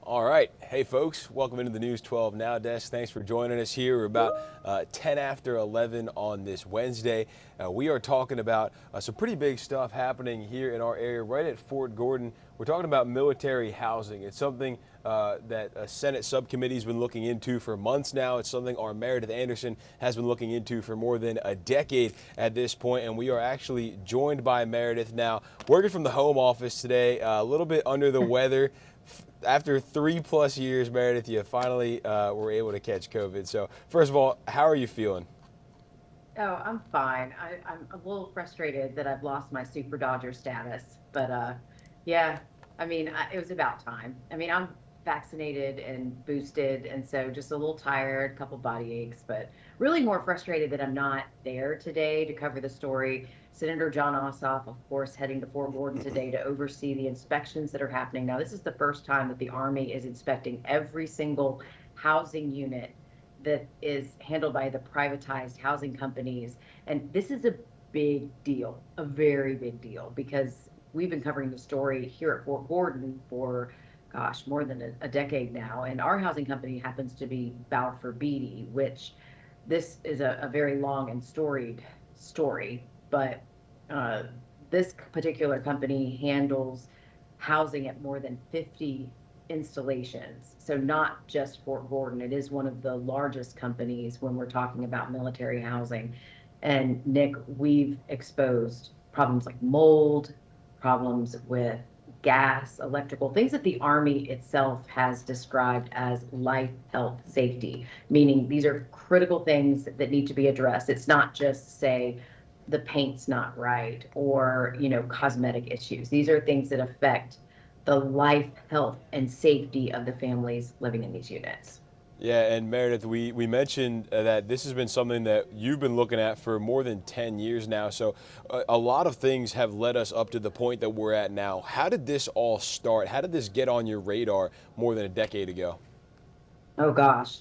All right. Hey, folks. Welcome into the News 12 Now desk. Thanks for joining us here. We're about 10 after 11 on this Wednesday. We are talking about some pretty big stuff happening here in our area right at Fort Gordon. We're talking about military housing. It's something that a Senate subcommittee has been looking into for months now. It's something our Meredith Anderson has been looking into for more than a decade at this point. And we are actually joined by Meredith now, working from the home office today, a little bit under the weather. After 3+ years, Meredith, you finally were able to catch COVID. So first of all, how are you feeling? Oh, I'm fine. I'm a little frustrated that I've lost my Super Dodger status, but yeah, it was about time. I'm vaccinated and boosted, and so just a little tired, a couple body aches, but really more frustrated that I'm not there today to cover the story. Senator Jon Ossoff, of course, heading to Fort Gordon today to oversee the inspections that are happening. Now, this is the first time that the Army is inspecting every single housing unit that is handled by the privatized housing companies. And this is a big deal, a very big deal, because we've been covering the story here at Fort Gordon for, gosh, more than a decade now. And our housing company happens to be Balfour Beatty, which this is a very long and storied story. But uh, this particular company handles housing at more than 50 installations. So not just Fort Gordon. It is one of the largest companies when we're talking about military housing. And Nick, we've exposed problems like mold, problems with gas, electrical, things that the Army itself has described as life, health, safety, meaning these are critical things that need to be addressed. It's not just, say, the paint's not right or, cosmetic issues. These are things that affect the life, health, and safety of the families living in these units. Yeah, and Meredith, we mentioned that this has been something that you've been looking at for more than 10 years now. So a lot of things have led us up to the point that we're at now. How did this all start? How did this get on your radar more than a decade ago? Oh gosh,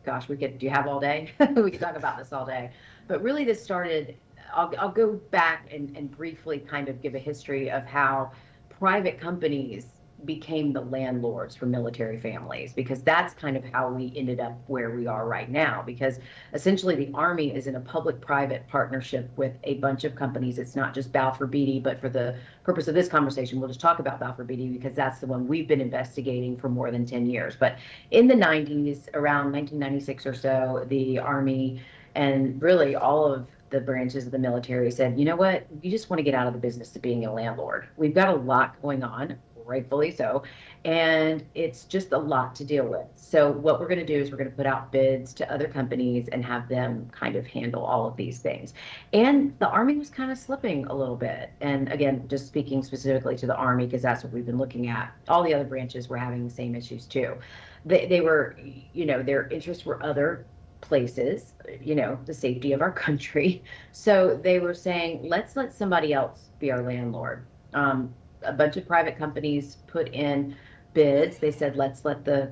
gosh, do you have all day? We could talk about this all day. But really this started, I'll go back and briefly kind of give a history of how private companies became the landlords for military families, because that's kind of how we ended up where we are right now. Because essentially the Army is in a public-private partnership with a bunch of companies. It's not just Balfour Beatty, but for the purpose of this conversation, we'll just talk about Balfour Beatty because that's the one we've been investigating for more than 10 years. But in the 90s, around 1996 or so, the Army and really all of the branches of the military said, you know what, we just want to get out of the business of being a landlord. We've got a lot going on, rightfully so, and it's just a lot to deal with. So what we're going to do is we're going to put out bids to other companies and have them kind of handle all of these things. And the Army was kind of slipping a little bit. And again, just speaking specifically to the Army, because that's what we've been looking at, all the other branches were having the same issues too. They were, their interests were other places, the safety of our country. So they were saying, let's let somebody else be our landlord. A bunch of private companies put in bids. They said, let's let the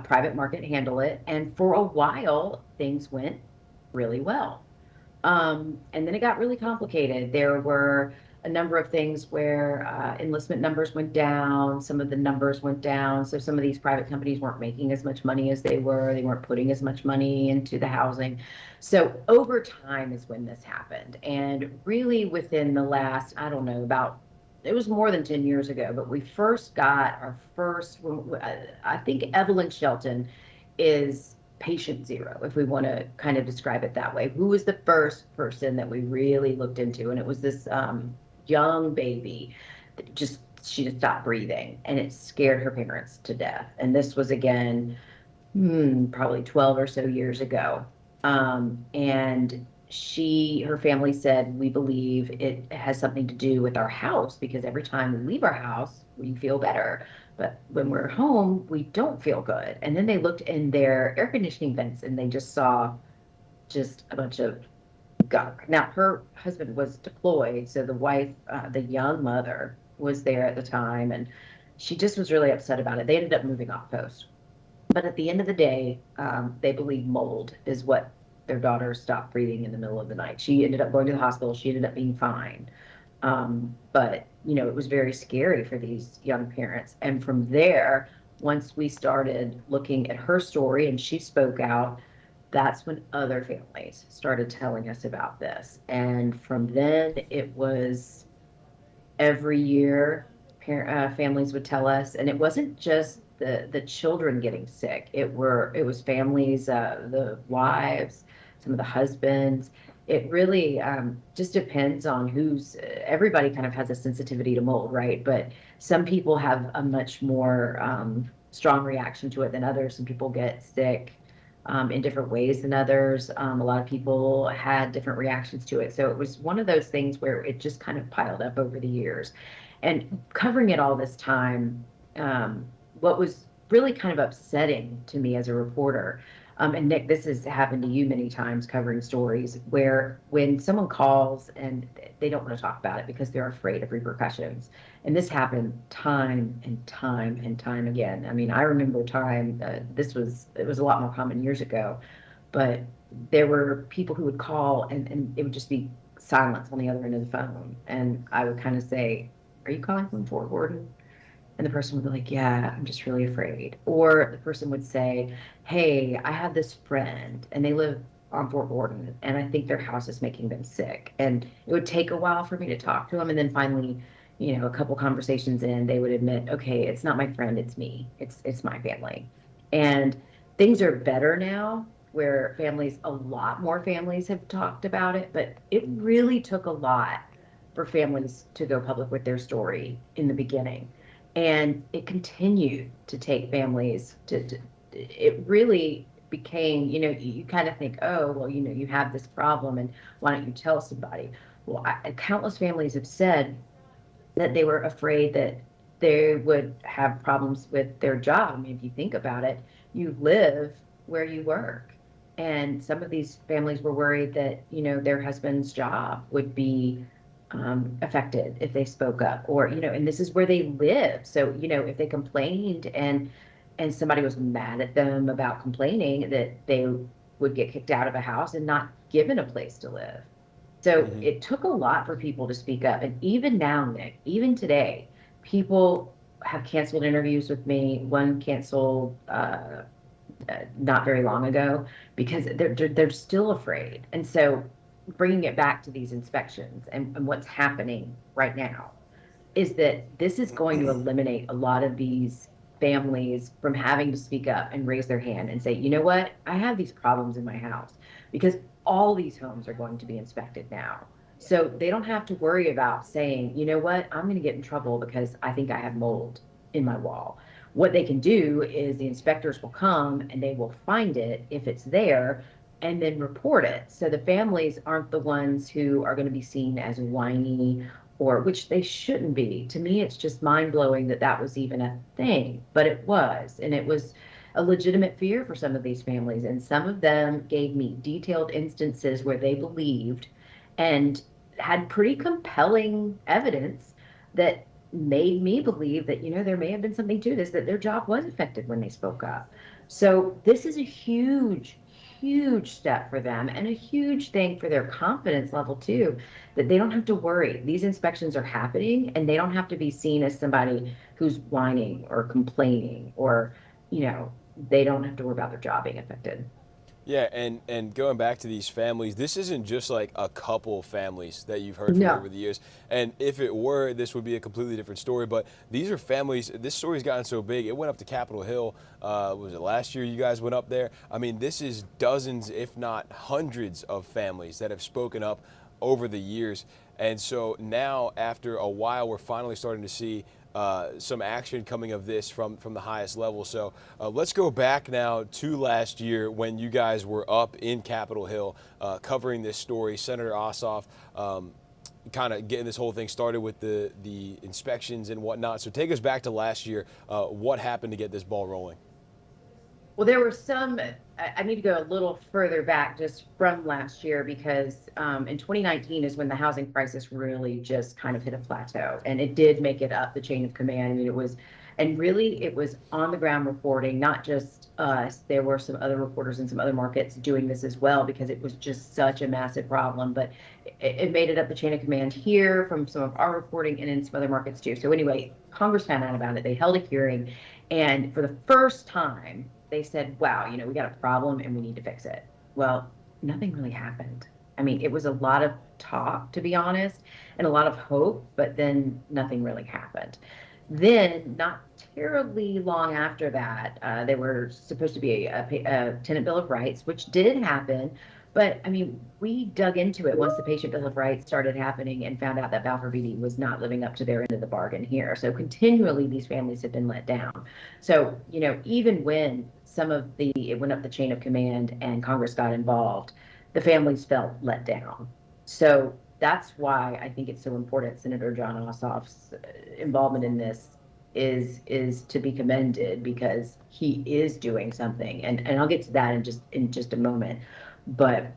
private market handle it. And for a while, things went really well. And then it got really complicated. There were a number of things where enlistment numbers went down, some of the numbers went down. So some of these private companies weren't making as much money as they weren't putting as much money into the housing. So over time is when this happened. And really within the last, I don't know, it was more than 10 years ago, but we first got our first, I think Evelyn Shelton is patient zero, if we want to kind of describe it that way. Who was the first person that we really looked into? And it was this young baby that she just stopped breathing, and it scared her parents to death. And this was again, probably 12 or so years ago. And her family said, we believe it has something to do with our house, because every time we leave our house, we feel better. But when we're home, we don't feel good. And then they looked in their air conditioning vents and they just saw just a bunch of gunk. Now, her husband was deployed, so the wife, the young mother, was there at the time, and she just was really upset about it. They ended up moving off post. But at the end of the day, they believe mold is what their daughter stopped breathing in the middle of the night. She ended up going to the hospital. She ended up being fine. But, it was very scary for these young parents. And from there, once we started looking at her story and she spoke out, that's when other families started telling us about this. And from then, it was every year families would tell us, and it wasn't just the children getting sick. It was families, the wives, some of the husbands. It really just depends on who's. Everybody kind of has a sensitivity to mold, right? But some people have a much more strong reaction to it than others. Some people get sick in different ways than others. A lot of people had different reactions to it. So it was one of those things where it just kind of piled up over the years. And covering it all this time, what was really kind of upsetting to me as a reporter, and Nick, this has happened to you many times covering stories where when someone calls and they don't want to talk about it because they're afraid of repercussions. And this happened time and time and time again. I mean, I remember a time, it was a lot more common years ago, but there were people who would call and it would just be silence on the other end of the phone. And I would kind of say, "Are you calling from Fort Gordon?" And the person would be like, "Yeah, I'm just really afraid." Or the person would say, "Hey, I have this friend and they live on Fort Gordon and I think their house is making them sick." And it would take a while for me to talk to them. And then finally, a couple conversations in, they would admit, "Okay, it's not my friend, it's me. It's my family." And things are better now where a lot more families have talked about it, but it really took a lot for families to go public with their story in the beginning. And it continued to take families to it really became, you kind of think, oh, well, you have this problem and why don't you tell somebody? Well, countless families have said that they were afraid that they would have problems with their job. I mean, if you think about it, you live where you work. And some of these families were worried that, their husband's job would be affected if they spoke up, or and this is where they live. So if they complained and somebody was mad at them about complaining, that they would get kicked out of a house and not given a place to live. So Hmm. it took a lot for people to speak up. And even now, Nick, even today, people have canceled interviews with me. One canceled not very long ago because they're still afraid. And so bringing it back to these inspections and what's happening right now is that this is going to eliminate a lot of these families from having to speak up and raise their hand and say, "You know what, I have these problems in my house," because all these homes are going to be inspected now. So they don't have to worry about saying, "You know what, I'm going to get in trouble because I think I have mold in my wall." What they can do is the inspectors will come and they will find it if it's there and then report it. So the families aren't the ones who are going to be seen as whiny, or which they shouldn't be. To me, it's just mind blowing that that was even a thing, but it was. And it was a legitimate fear for some of these families. And some of them gave me detailed instances where they believed and had pretty compelling evidence that made me believe that, there may have been something to this, that their job was affected when they spoke up. So this is a huge, huge step for them and a huge thing for their confidence level too, that they don't have to worry. These inspections are happening and they don't have to be seen as somebody who's whining or complaining, or, they don't have to worry about their job being affected. Yeah, and going back to these families, this isn't just like a couple families that you've heard from No. over the years. And if it were, this would be a completely different story. But these are families. This story's gotten so big. It went up to Capitol Hill. Was it last year you guys went up there? I mean, this is dozens, if not hundreds, of families that have spoken up over the years. And so now, after a while, we're finally starting to see some action coming of this from the highest level. So let's go back now to last year when you guys were up in Capitol Hill covering this story. Senator Ossoff kind of getting this whole thing started with the inspections and whatnot. So take us back to last year. What happened to get this ball rolling? Well, there were some, I need to go a little further back just from last year because in 2019 is when the housing crisis really just kind of hit a plateau, and it did make it up the chain of command. I mean, it was on the ground reporting, not just us. There were some other reporters in some other markets doing this as well because it was just such a massive problem. But it made it up the chain of command here from some of our reporting and in some other markets too. So anyway, Congress found out about it. They held a hearing, And for the first time, they said, wow, we got a problem and we need to fix it. Well, nothing really happened. I mean, it was a lot of talk, to be honest, and a lot of hope, but then nothing really happened. Then, not terribly long after that, there were supposed to be a tenant bill of rights, which did happen. But I mean, we dug into it once the patient bill of rights started happening and found out that Balfour Beatty was not living up to their end of the bargain here. So continually, these families have been let down. So, even when it went up the chain of command and Congress got involved, the families felt let down. So that's why I think it's so important. Senator Jon Ossoff's involvement in this is to be commended, because he is doing something, and I'll get to that in just a moment. But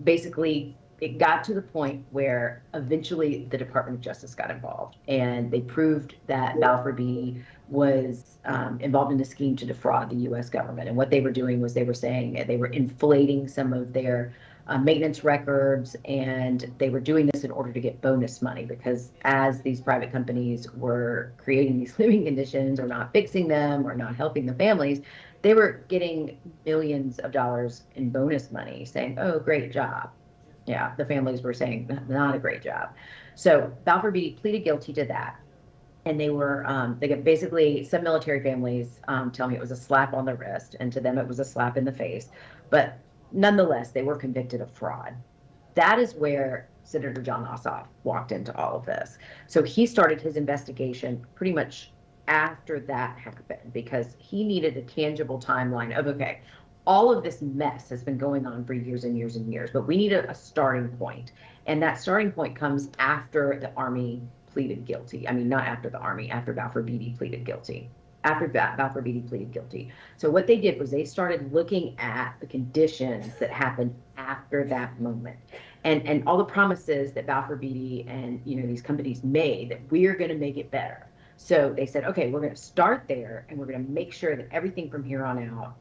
basically, it got to the point where eventually the Department of Justice got involved, and they proved that Balfour Beatty was involved in a scheme to defraud the U.S. government. And what they were doing was they were saying they were inflating some of their maintenance records, and they were doing this in order to get bonus money, because as these private companies were creating these living conditions or not fixing them or not helping the families, they were getting millions of dollars in bonus money, saying, oh, great job. Yeah, the families were saying, not a great job. So Balfour Beatty pleaded guilty to that. And they got basically, some military families tell me it was a slap on the wrist, and to them it was a slap in the face. But nonetheless, they were convicted of fraud. That is where Senator Jon Ossoff walked into all of this. So he started his investigation pretty much after that happened, because he needed a tangible timeline of, okay, all of this mess has been going on for years and years and years, but we need a starting point. And that starting point comes after the Army pleaded guilty. I mean, not after the Army, after Balfour Beatty pleaded guilty. After Balfour Beatty pleaded guilty. So what they did was they started looking at the conditions that happened after that moment, and all the promises that Balfour Beatty and these companies made that we're going to make it better. So they said, okay, we're going to start there, and we're going to make sure that everything from here on out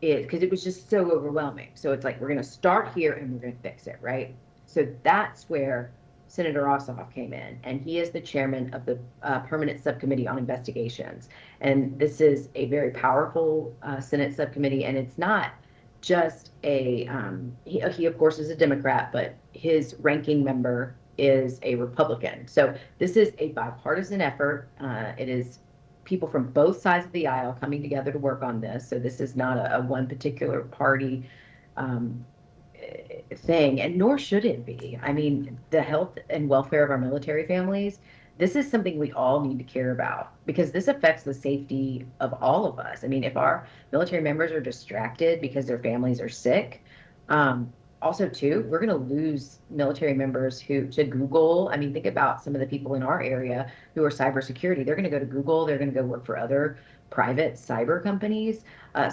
is, because it was just so overwhelming. So it's like, we're going to start here and we're going to fix it, right? So that's where Senator Ossoff came in, and he is the chairman of the Permanent Subcommittee on Investigations. And this is a very powerful Senate subcommittee, and it's not just he of course is a Democrat, but his ranking member is a Republican. So this is a bipartisan effort. It is people from both sides of the aisle coming together to work on this. So this is not a one particular party thing, and nor should it be. I mean, the health and welfare of our military families, this is something we all need to care about, because this affects the safety of all of us. I mean, if our military members are distracted because their families are sick, also too, we're going to lose military members to Google. I mean, think about some of the people in our area who are cybersecurity. They're going to go to Google. They're going to go work for other private cyber companies.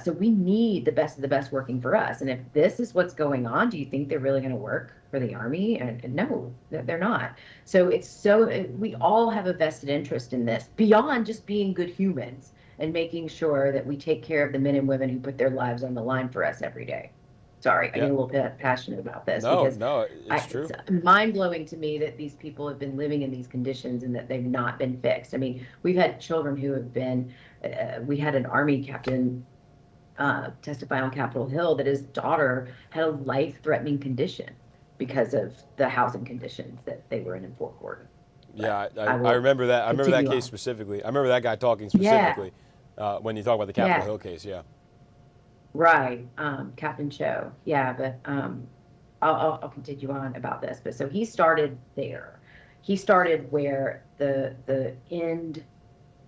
So we need the best of the best working for us. And if this is what's going on, do you think they're really going to work for the Army? And no, they're not. So we all have a vested interest in this, beyond just being good humans and making sure that we take care of the men and women who put their lives on the line for us every day. Sorry, I get a little bit passionate about this, because it's true. It's mind-blowing to me that these people have been living in these conditions and that they've not been fixed. I mean, we've had children who have been, we had an Army captain testify on Capitol Hill that his daughter had a life-threatening condition because of the housing conditions that they were in Fort Gordon. Yeah, I remember that. I remember that case specifically. I remember that guy talking specifically when you talk about the Capitol Hill case. Yeah. Right, Captain Cho. Yeah, but I'll continue on about this. But so he started there. He started where the end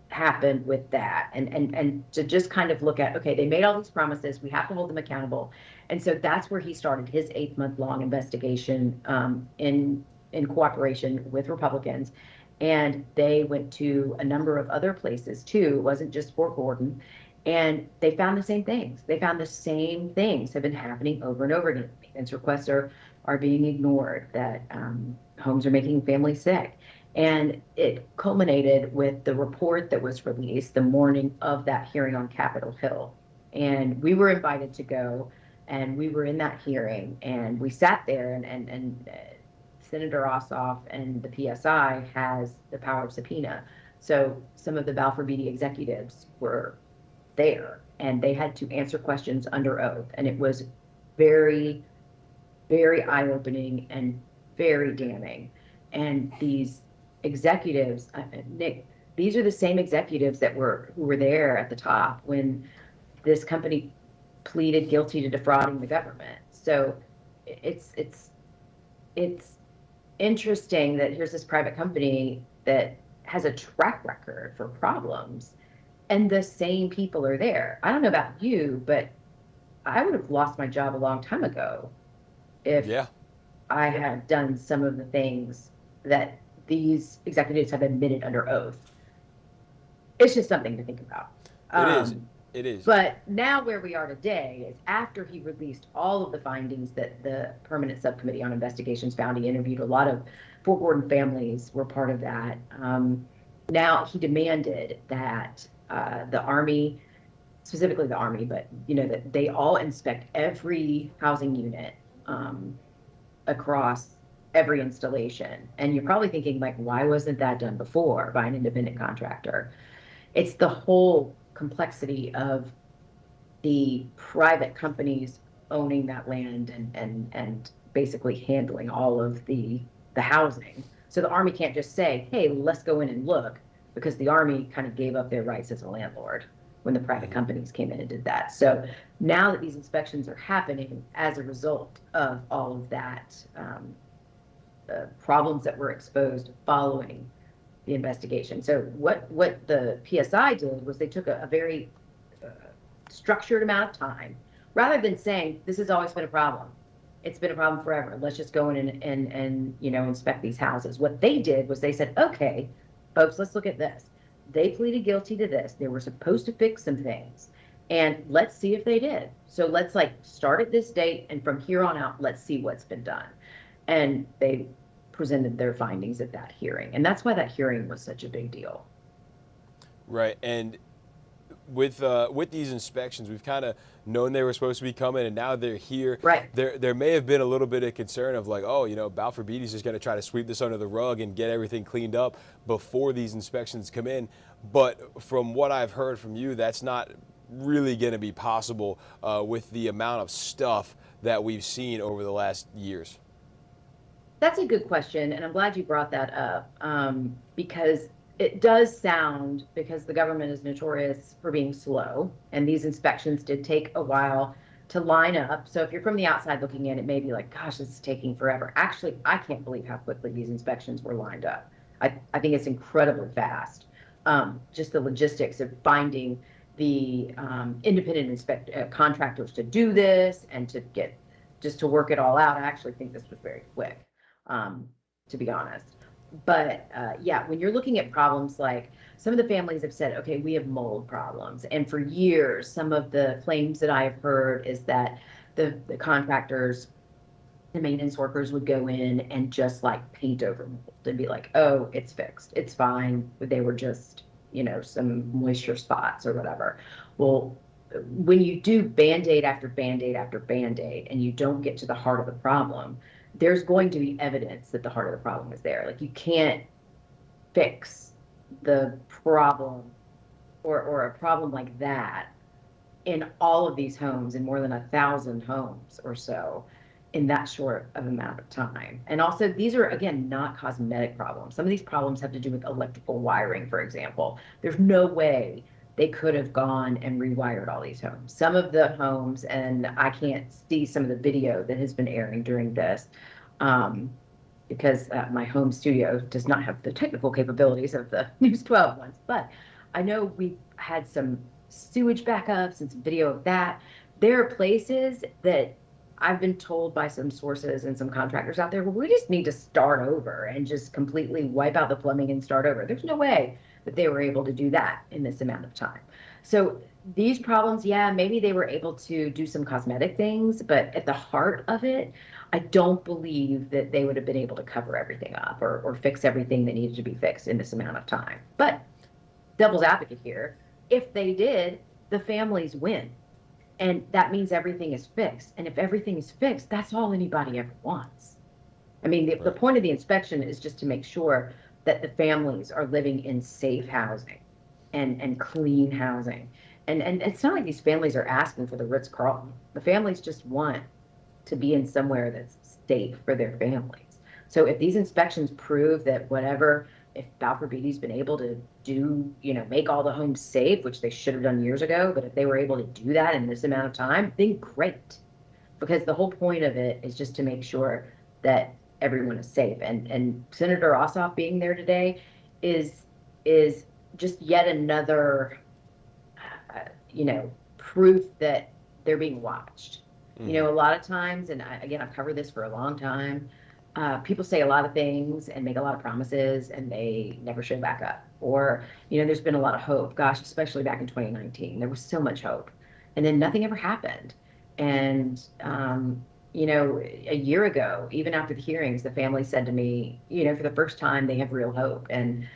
happened with that, and to just kind of look at, okay, they made all these promises, we have to hold them accountable. And so that's where he started his 8-month-long investigation in cooperation with Republicans. And they went to a number of other places too. It wasn't just Fort Gordon. And they found the same things. They found the same things have been happening over and over again. Maintenance requests are being ignored, that homes are making families sick. And it culminated with the report that was released the morning of that hearing on Capitol Hill. And we were invited to go, and we were in that hearing, and we sat there, and Senator Ossoff and the PSI has the power of subpoena. So some of the Balfour Beatty executives were there, and they had to answer questions under oath. And it was very, very eye-opening and very damning. And these executives, Nick, these are the same executives who were there at the top when this company pleaded guilty to defrauding the government. So it's interesting that here's this private company that has a track record for problems, and the same people are there. I don't know about you, but I would have lost my job a long time ago if Yeah, I had done some of the things that these executives have admitted under oath. It's just something to think about. it is. Um, It is. but now where we are today is after he released all of the findings that the Permanent Subcommittee on Investigations found. He interviewed a lot of Fort Gordon families were part of that. Now he demanded that the Army, specifically the Army, but that they all inspect every housing unit across every installation. And you're probably thinking, like, why wasn't that done before by an independent contractor? It's the whole complexity of the private companies owning that land and basically handling all of the housing. So the Army can't just say, hey, let's go in and look, because the Army kind of gave up their rights as a landlord when the private companies came in and did that. So now that these inspections are happening as a result of all of that, problems that were exposed following the investigation. So what the PSI did was they took a very structured amount of time, rather than saying this has always been a problem. It's been a problem forever. Let's just go in and inspect these houses. What they did was they said, okay, folks, let's look at this. They pleaded guilty to this. They were supposed to fix some things, and let's see if they did. So let's start at this date, and from here on out, let's see what's been done. And they presented their findings at that hearing, and that's why that hearing was such a big deal. Right. And with these inspections, we've kind of known they were supposed to be coming, and now they're here. Right. There may have been a little bit of concern of like, oh, Balfour Beatty's just going to try to sweep this under the rug and get everything cleaned up before these inspections come in. But from what I've heard from you, that's not really going to be possible with the amount of stuff that we've seen over the last years. That's a good question, and I'm glad you brought that up, because it does sound, because the government is notorious for being slow, and these inspections did take a while to line up. So if you're from the outside looking in, it may be like, gosh, this is taking forever. Actually, I can't believe how quickly these inspections were lined up. I think it's incredibly fast. Just the logistics of finding the independent contractors to do this and to work it all out. I actually think this was very quick, to be honest. But yeah, when you're looking at problems, like some of the families have said, okay, we have mold problems. And for years, some of the claims that I've heard is that the contractors, the maintenance workers would go in and just paint over mold and be like, oh, it's fixed, it's fine. They were just, some moisture spots or whatever. Well, when you do Band-Aid after Band-Aid after Band-Aid and you don't get to the heart of the problem, there's going to be evidence that the heart of the problem is there. You can't fix the problem or a problem like that in all of these homes, in more than 1,000 homes or so, in that short of amount of time. And also, these are, again, not cosmetic problems. Some of these problems have to do with electrical wiring, for example. There's no way they could have gone and rewired all these homes. Some of the homes, and I can't see some of the video that has been airing during this, because my home studio does not have the technical capabilities of the News 12 ones, but I know we've had some sewage backups and some video of that. There are places that I've been told by some sources and some contractors out there, well, we just need to start over and just completely wipe out the plumbing and start over. There's no way that they were able to do that in this amount of time. So these problems, yeah, maybe they were able to do some cosmetic things, but at the heart of it, I don't believe that they would have been able to cover everything up or fix everything that needed to be fixed in this amount of time. But devil's advocate here, if they did, the families win. And that means everything is fixed. And if everything is fixed, that's all anybody ever wants. I mean, the point of the inspection is just to make sure that the families are living in safe housing and clean housing. And it's not like these families are asking for the Ritz-Carlton. The families just want to be in somewhere that's safe for their families. So if these inspections prove that whatever, if Balfour Beatty's been able to do, make all the homes safe, which they should have done years ago, but if they were able to do that in this amount of time, then great. Because the whole point of it is just to make sure that everyone is safe. And Senator Ossoff being there today is just yet another, proof that they're being watched. A lot of times, and again, I've covered this for a long time, people say a lot of things and make a lot of promises and they never show back up. Or, there's been a lot of hope. Gosh, especially back in 2019, there was so much hope. And then nothing ever happened. And, a year ago, even after the hearings, the family said to me, for the first time, they have real hope. And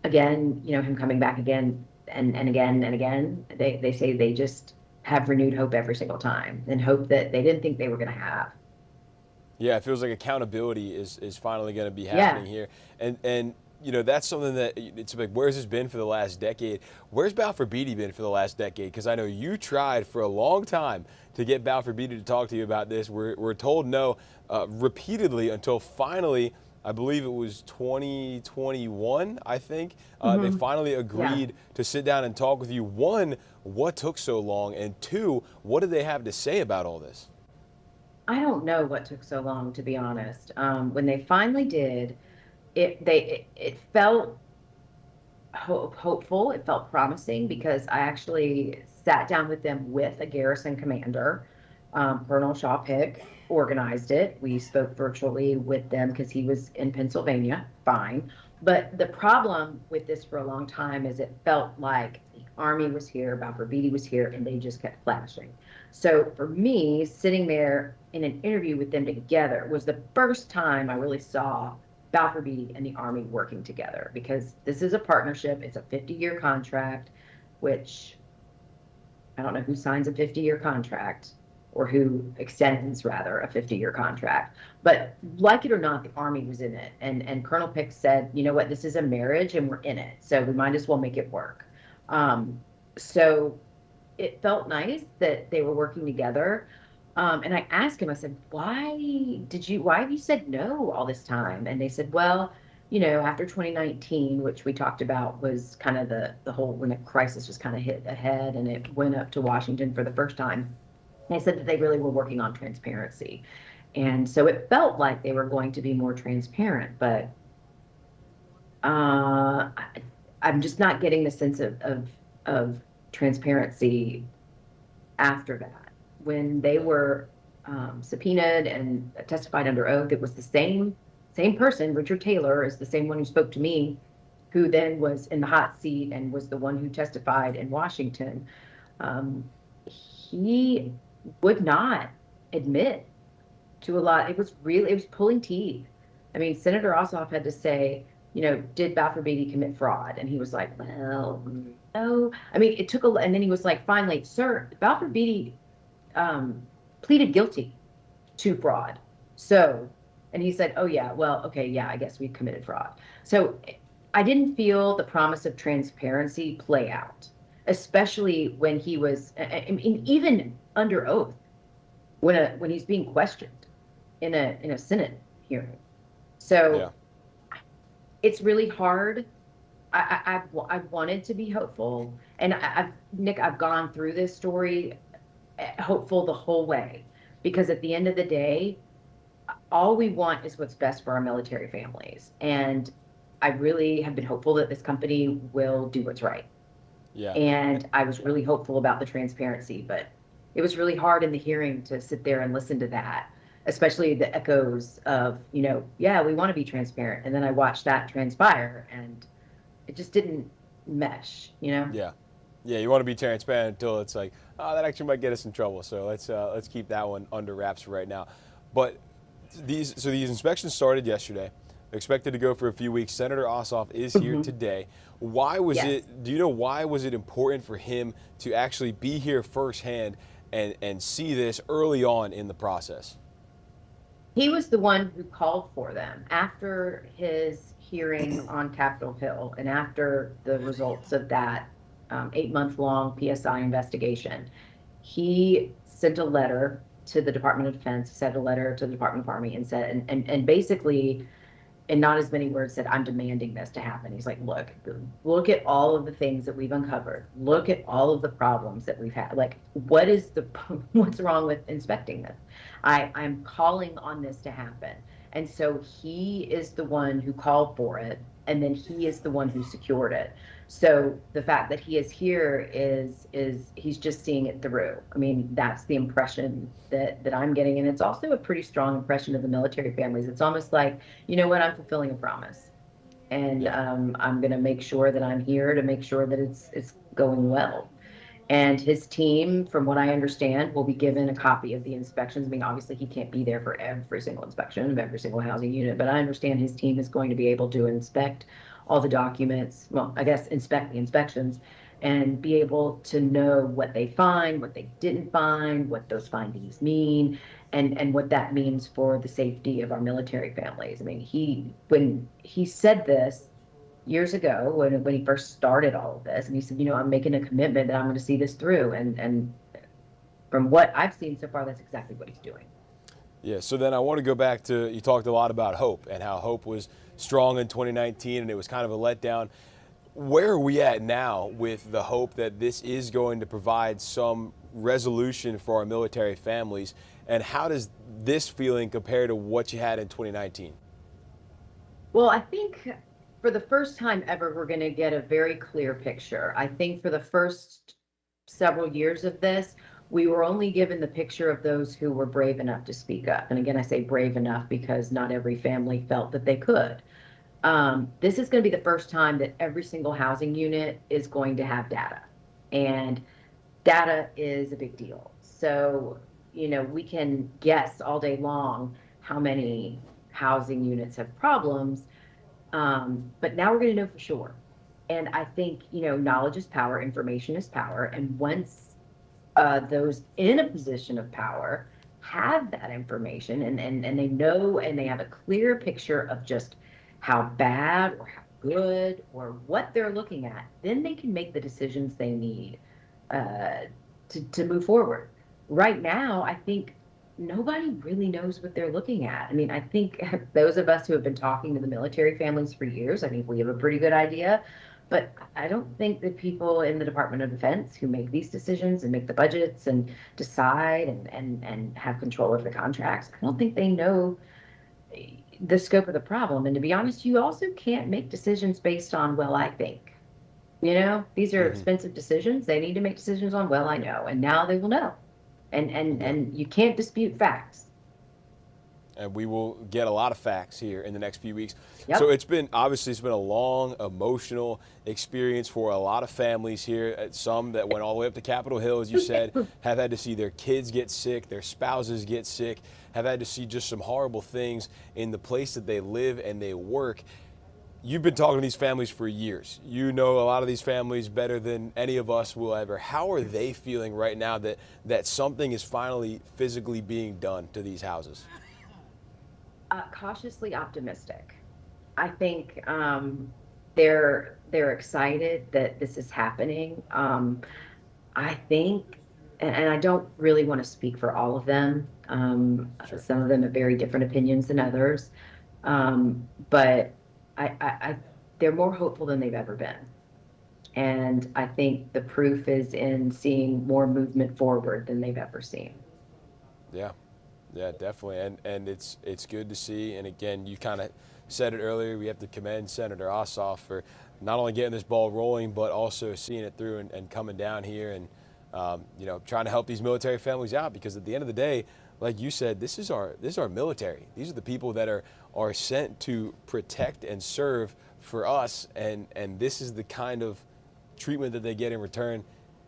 again, him coming back again and again and again, they say they just have renewed hope every single time, and hope that they didn't think they were going to have. Yeah, it feels like accountability is finally going to be happening here. And that's something that it's like, where's this been for the last decade? Where's Balfour Beatty been for the last decade? Because I know you tried for a long time to get Balfour Beatty to talk to you about this. We're told no repeatedly until finally, I believe it was 2021, I think, they finally agreed to sit down and talk with you. One, what took so long? And two, what did they have to say about all this? I don't know what took so long, to be honest. When they finally did, it felt hopeful. It felt promising because I actually sat down with them with a garrison commander. Colonel Shaw Pick organized it. We spoke virtually with them because he was in Pennsylvania. Fine. But the problem with this for a long time is it felt like the Army was here, Balfour Beatty was here, and they just kept flashing. So for me, sitting there in an interview with them together was the first time I really saw Balfour Beatty and the Army working together, because this is a partnership. It's a 50-year contract, which I don't know who signs a 50-year contract or who extends, rather, a 50-year contract. But like it or not, the Army was in it. And Colonel Pick said, you know what, this is a marriage and we're in it, so we might as well make it work. So it felt nice that they were working together. And I asked him, I said, why have you said no all this time? And they said, well, after 2019, which we talked about was kind of the whole, when the crisis just kind of hit ahead and it went up to Washington for the first time, they said that they really were working on transparency. And so it felt like they were going to be more transparent, but I'm just not getting the sense of transparency after that. When they were subpoenaed and testified under oath, it was the same person, Richard Taylor, is the same one who spoke to me, who then was in the hot seat and was the one who testified in Washington. He would not admit to a lot. It was pulling teeth. I mean, Senator Ossoff had to say, did Balfour Beatty commit fraud? And he was like, well, no. I mean, it took and then he was like, finally, sir, Balfour Beatty pleaded guilty to fraud. So, and he said, oh yeah, well, okay, yeah, I guess we committed fraud. So I didn't feel the promise of transparency play out, especially when he was, I mean, even under oath, when he's being questioned in a Senate hearing. So it's really hard. I wanted to be hopeful, and Nick, I've gone through this story hopeful the whole way, because at the end of the day, all we want is what's best for our military families. And I really have been hopeful that this company will do what's right. Yeah. And I was really hopeful about the transparency, but it was really hard in the hearing to sit there and listen to that, especially the echoes of, yeah, we want to be transparent. And then I watched that transpire and it just didn't mesh, Yeah. Yeah, you want to be transparent until it's like, oh, that actually might get us in trouble. So let's keep that one under wraps for right now. But these inspections started yesterday. They're expected to go for a few weeks. Senator Ossoff is here today. Why was it? Do you know why was it important for him to actually be here firsthand and see this early on in the process? He was the one who called for them after his hearing on Capitol Hill and after the results of that 8-month-long PSI investigation, he sent a letter to the Department of Defense, sent a letter to the Department of Army, and said, and basically, in not as many words, said, I'm demanding this to happen. He's like, look at all of the things that we've uncovered. Look at all of the problems that we've had. Like, what's wrong with inspecting this? I'm calling on this to happen. And so he is the one who called for it, and then he is the one who secured it. So the fact that he is here is he's just seeing it through. I mean, that's the impression that I'm getting, and it's also a pretty strong impression of the military families. It's almost like, you know what, I'm fulfilling a promise, and I'm going to make sure that I'm here to make sure that it's going well. And his team, from what I understand, will be given a copy of the inspections. I mean, obviously, he can't be there for every single inspection of every single housing unit, but I understand his team is going to be able to inspect all the documents, well, I guess inspect the inspections, and be able to know what they find, what they didn't find, what those findings mean, and what that means for the safety of our military families. I mean, when he said this years ago, when he first started all of this, and he said, you know, I'm making a commitment that I'm going to see this through, and from what I've seen so far, that's exactly what he's doing. Yeah, so then I want to go back to, you talked a lot about hope and how hope was strong in 2019 and it was kind of a letdown. Where are we at now with the hope that this is going to provide some resolution for our military families? And how does this feeling compare to what you had in 2019? Well, I think for the first time ever, we're going to get a very clear picture. I think for the first several years of this, we were only given the picture of those who were brave enough to speak up. And again, I say brave enough because not every family felt that they could. This is going to be the first time that every single housing unit is going to have data. And data is a big deal. So, you know, we can guess all day long how many housing units have problems, but now we're going to know for sure. And I think, you know, knowledge is power, information is power. And once those in a position of power have that information and they know and they have a clear picture of just how bad or how good or what they're looking at, then they can make the decisions they need to move forward. Right now, I think nobody really knows what they're looking at. I mean, I think those of us who have been talking to the military families for years, I think we have a pretty good idea. But I don't think that people in the Department of Defense who make these decisions and make the budgets and decide and have control over the contracts, I don't think they know the scope of the problem. And to be honest, you also can't make decisions based on, well, I think. You know, these are expensive decisions. They need to make decisions on, well, I know. And now they will know. And you can't dispute facts. And we will get a lot of facts here in the next few weeks. Yep. So it's been a long, emotional experience for a lot of families here. Some that went all the way up to Capitol Hill, as you said, have had to see their kids get sick, their spouses get sick, have had to see just some horrible things in the place that they live and they work. You've been talking to these families for years. You know a lot of these families better than any of us will ever. How are they feeling right now that something is finally physically being done to these houses? Cautiously optimistic. I think they're excited that this is happening. I think, and I don't really want to speak for all of them. Sure. Some of them have very different opinions than others, but they're more hopeful than they've ever been. And I think the proof is in seeing more movement forward than they've ever seen. Yeah. Yeah, definitely, and it's good to see. And again, you kind of said it earlier, we have to commend Senator Ossoff for not only getting this ball rolling, but also seeing it through and coming down here and you know, trying to help these military families out, because at the end of the day, like you said, this is our military. These are the people that are sent to protect and serve for us, and this is the kind of treatment that they get in return.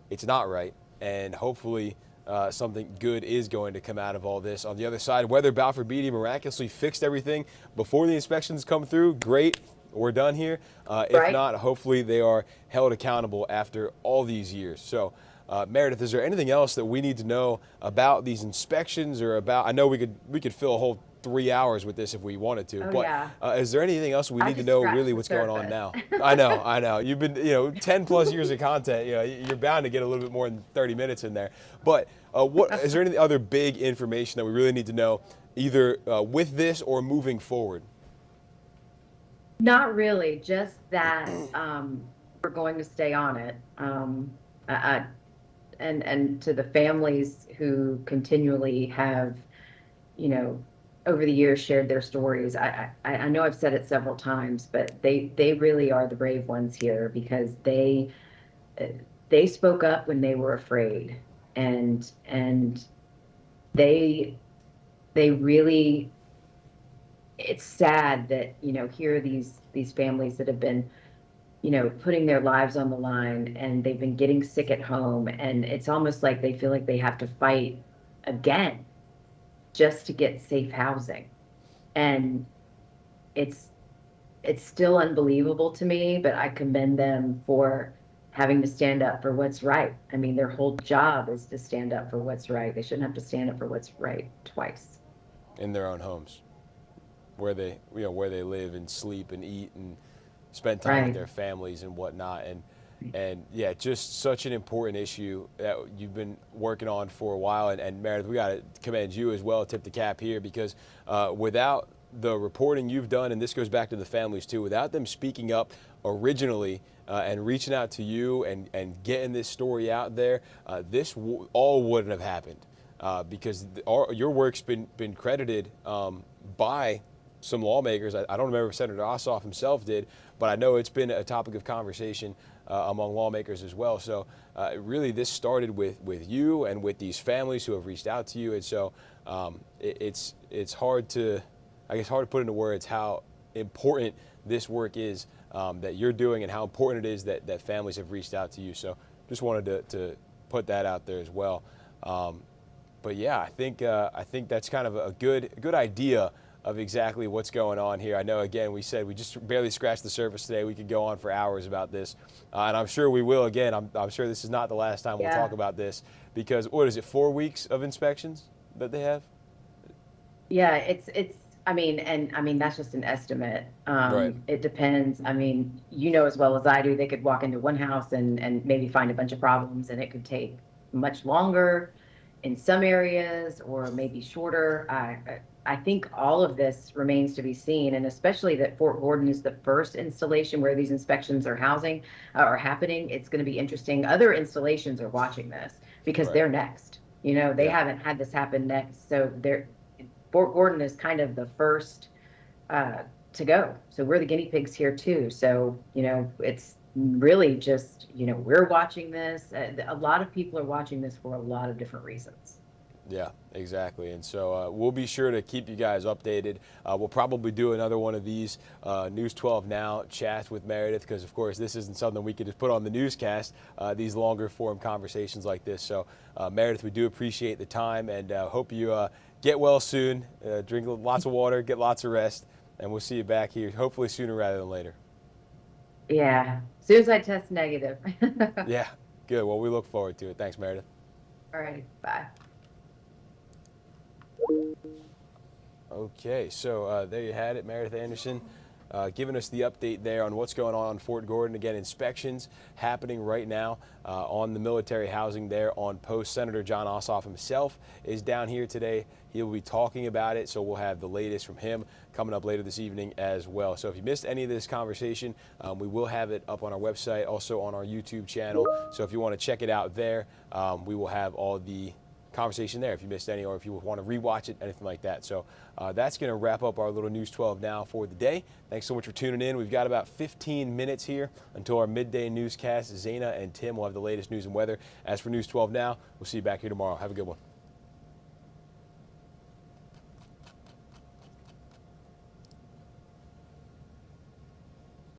It's not right, and hopefully something good is going to come out of all this. On the other side, whether Balfour Beatty miraculously fixed everything before the inspections come through, great, we're done here. If not, hopefully they are held accountable after all these years. So, Meredith, is there anything else that we need to know about these inspections, or about? I know we could fill a whole 3 hours with this if we wanted to. Oh But yeah. is there anything else we I need to just know scratched really the what's going on surface. now? I know. You've been, 10 plus years of content. You're bound to get a little bit more than 30 minutes in there. But what is there any other big information that we really need to know, either with this or moving forward? Not really, just that we're going to stay on it. I, and to the families who continually have, over the years shared their stories. I know I've said it several times, but they really are the brave ones here because they spoke up when they were afraid, and they they really. It's sad that here are these families that have been putting their lives on the line, and they've been getting sick at home, and it's almost like they feel like they have to fight again just to get safe housing. And it's it's still unbelievable to me, but I commend them for having to stand up for what's right. I mean, their whole job is to stand up for what's right. They shouldn't have to stand up for what's right twice. In their own homes, where they live and sleep and eat and spend time with Right. their families and whatnot. And yeah, just such an important issue that you've been working on for a while. And Meredith, we got to commend you as well, tip the cap here, because without the reporting you've done, and this goes back to the families too, without them speaking up originally and reaching out to you and getting this story out there, this all wouldn't have happened. Because your work's been credited by some lawmakers. I don't remember if Senator Ossoff himself did, but I know it's been a topic of conversation among lawmakers as well. So really this started with you and with these families who have reached out to you. And so it's hard to put into words how important this work is that you're doing and how important it is that families have reached out to you. So just wanted to put that out there as well. But yeah, I think that's kind of a good idea of exactly what's going on here. I know, again, we said we just barely scratched the surface today. We could go on for hours about this, and I'm sure we will again. I'm sure this is not the last time we'll talk about this, because what is it, 4 weeks of inspections that they have? Yeah, it's. I mean, that's just an estimate. Right. It depends. I mean, as well as I do, they could walk into one house and maybe find a bunch of problems, and it could take much longer in some areas, or maybe shorter. I think all of this remains to be seen, and especially that Fort Gordon is the first installation where these inspections are happening. It's going to be interesting. Other installations are watching this because Right. they're next. They Yeah. haven't had this happen next, so Fort Gordon is kind of the first to go. So we're the guinea pigs here too. So it's really just we're watching this. A lot of people are watching this for a lot of different reasons. Yeah, exactly. And so we'll be sure to keep you guys updated. We'll probably do another one of these News 12 Now chats with Meredith, because, of course, this isn't something we could just put on the newscast, these longer form conversations like this. So, Meredith, we do appreciate the time, and hope you get well soon, drink lots of water, get lots of rest, and we'll see you back here hopefully sooner rather than later. Yeah, as soon as I test negative. Yeah, good. Well, we look forward to it. Thanks, Meredith. All right, bye. Okay, so there you had it, Meredith Anderson, giving us the update there on what's going on Fort Gordon. Again, inspections happening right now on the military housing there on post. Senator Jon Ossoff himself is down here today. He'll be talking about it, so we'll have the latest from him coming up later this evening as well. So if you missed any of this conversation, we will have it up on our website, also on our YouTube channel. So if you want to check it out there, we will have all the conversation there if you missed any, or if you want to rewatch it, anything like that. So that's going to wrap up our little News 12 Now for the day. Thanks so much for tuning in. We've got about 15 minutes here until our midday newscast. Zaina and Tim will have the latest news and weather. As for News 12 Now, we'll see you back here tomorrow. Have a good one.